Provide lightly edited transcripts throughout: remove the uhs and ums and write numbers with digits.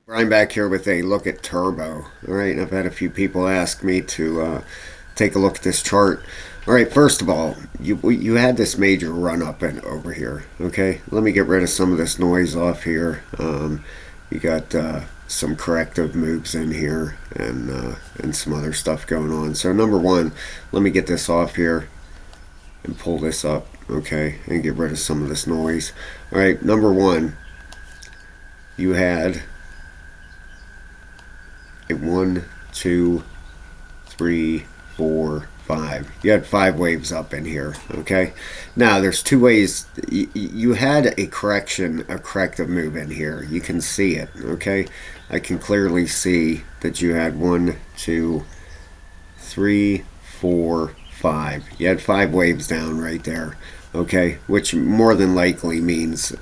Brian back here with a look at Turbo. All right, and I've had a few people ask me to take a look at this chart. All right, first of all, you had this major run up and over here. Okay, let me get rid of some of this noise off here. You got some corrective moves in here and some other stuff going on. So number one, let me get this off here and pull this up. Okay, and get rid of some of this noise. All right, number one, you had a one, two, three, four, five. You had five waves up in here. Okay. Now there's two ways. You had a corrective move in here. You can see it. Okay. I can clearly see that you had one, two, three, four, five. You had five waves down right there. Okay, which more than likely means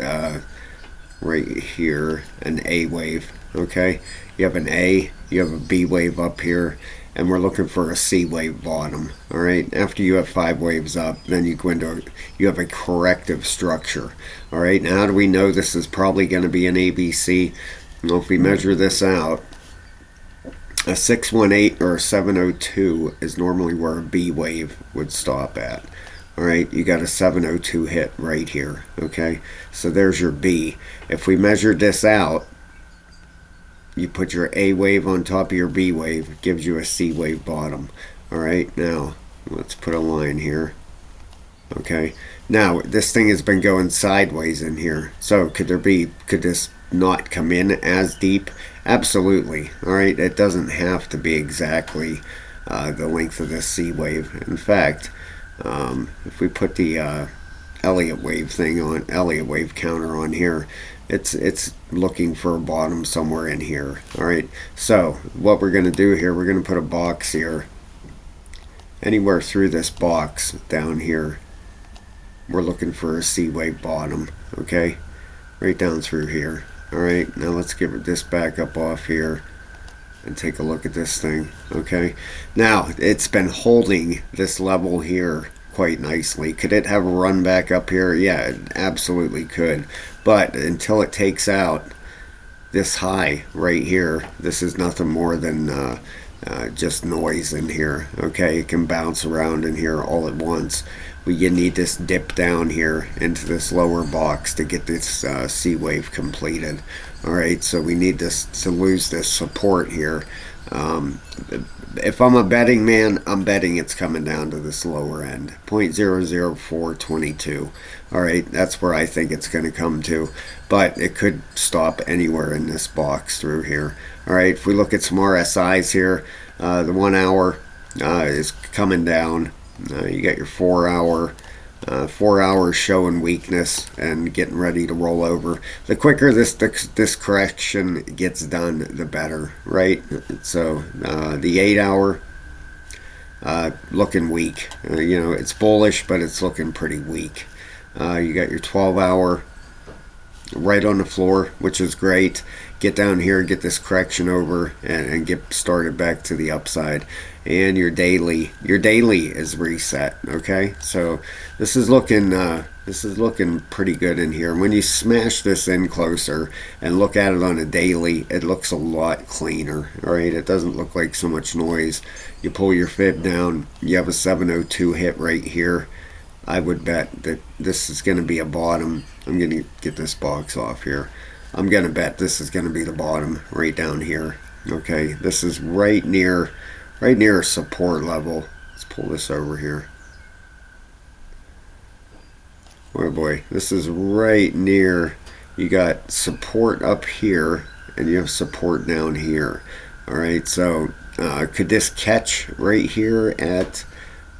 right here an A wave. Okay, you have an A, you have a B wave up here, and we're looking for a C wave bottom. All right, after you have five waves up, then you go into you have a corrective structure. All right, now how do we know this is probably going to be an ABC? Well, if we measure this out, a 618 or a 702 is normally where a B wave would stop at. All right, you got a 702 hit right here. Okay, so there's your B. If we measured this out, you put your A wave on top of your B wave, it gives you a C wave bottom. All right, now let's put a line here. Okay, now this thing has been going sideways in here. So could this not come in as deep? Absolutely. All right, it doesn't have to be exactly the length of this C wave. In fact, if we put the Elliott wave counter on here, it's looking for a bottom somewhere in here. All right, so what we're going to do here, we're going to put a box here. Anywhere through this box down here, we're looking for a C wave bottom. Okay, right down through here. All right, now let's give this back up off here and take a look at this thing. Okay, now it's been holding this level here quite nicely. Could it have a run back up here? Yeah, it absolutely could. But until it takes out this high right here, this is nothing more than just noise in here. Okay, it can bounce around in here all at once. You need this dip down here into this lower box to get this C wave completed. All right, so we need this to lose this support here. If I'm a betting man, I'm betting it's coming down to this lower end, 0.00422. All right, that's where I think it's going to come to, but it could stop anywhere in this box through here. All right, if we look at some RSIs here, the 1 hour is coming down. You got your 4 hour. 4 hours showing weakness and getting ready to roll over. The quicker this correction gets done, the better, right? So the 8 hour looking weak. It's bullish, but it's looking pretty weak. You got your 12 hour right on the floor, which is great. Get down here, get this correction over, and get started back to the upside. And your daily is reset. Okay, so this is looking pretty good in here. When you smash this in closer and look at it on a daily, it looks a lot cleaner. All right, it doesn't look like so much noise. You pull your fib down, you have a 702 hit right here. I would bet that this is going to be a bottom. I'm going to get this box off here. I'm going to bet this is going to be the bottom right down here. Okay, this is right near a support level. Let's pull this over here. Oh boy, this is right near. You got support up here, and you have support down here. All right, so could this catch right here at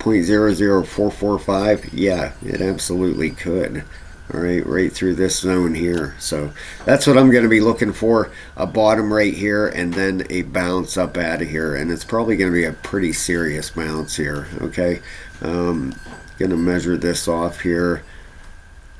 0.00445? Yeah, it absolutely could. All right through this zone here. So that's what I'm going to be looking for, a bottom right here and then a bounce up out of here, and it's probably going to be a pretty serious bounce here. Okay, going to measure this off here.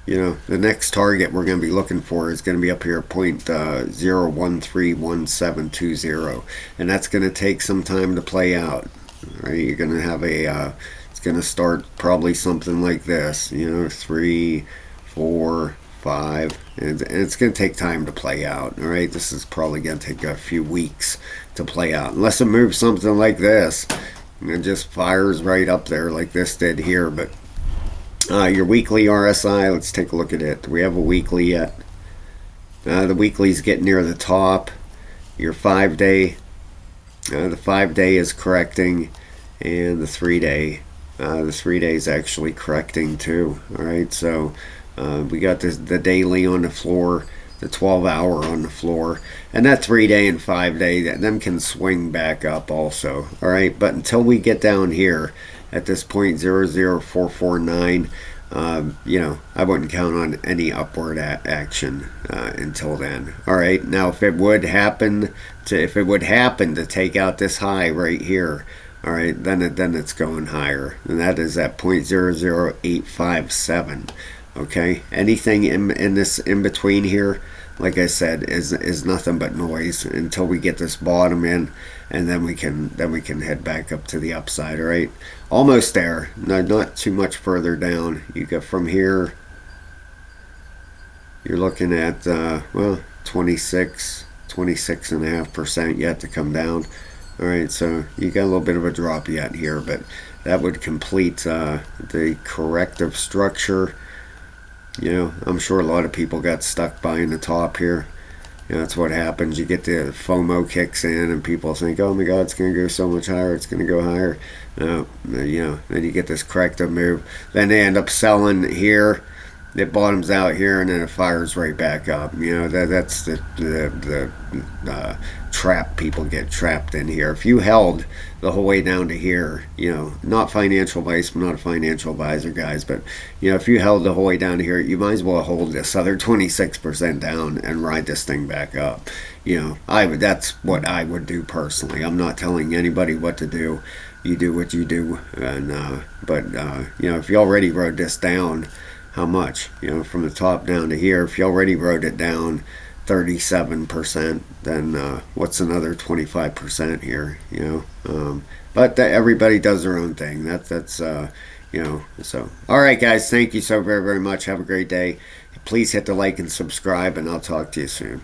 The next target we're going to be looking for is going to be up here at 0.0131720, and that's going to take some time to play out. All right, you're going to have it's going to start probably something like this, 3, 4, 5, and it's going to take time to play out. All right, this is probably going to take a few weeks to play out, unless it moves something like this and just fires right up there like this did here. But your weekly RSI, let's take a look at it. Do we have a weekly yet? The weekly's getting near the top. Your 5-day, the 5-day is correcting, and the 3-day. The 3-day is actually correcting too. All right, so we got the daily on the floor, the 12-hour on the floor, and that 3-day and 5-day, them can swing back up also. All right, but until we get down here at this point 00449, I wouldn't count on any upward action until then. All right, now if it would happen to take out this high right here, all right, then it's going higher, and that is at 0.00857. Okay, anything in this in between here, like I said, is nothing but noise until we get this bottom in, and then we can head back up to the upside. All right, almost there. No, not too much further down. You go from here. You're looking at 26.5% yet to come down. All right, so you got a little bit of a drop yet here, but that would complete the corrective structure. I'm sure a lot of people got stuck buying the top here. That's what happens. You get the FOMO kicks in, and people think, "Oh my God, it's going to go so much higher. It's going to go higher." Then you get this corrective move. Then they end up selling here. It bottoms out here, and then it fires right back up. That's the trap people get trapped in here. If you held the whole way down to here, not financial advice, I'm not a financial advisor, guys, but if you held the whole way down to here, you might as well hold this other 26% down and ride this thing back up. That's what I would do personally. I'm not telling anybody what to do. You do what you do, and but if you already rode this down, how much? From the top down to here, if you already wrote it down 37%, then what's another 25% here? But everybody does their own thing. That's so. All right, guys, thank you so very, very much. Have a great day. Please hit the like and subscribe, and I'll talk to you soon.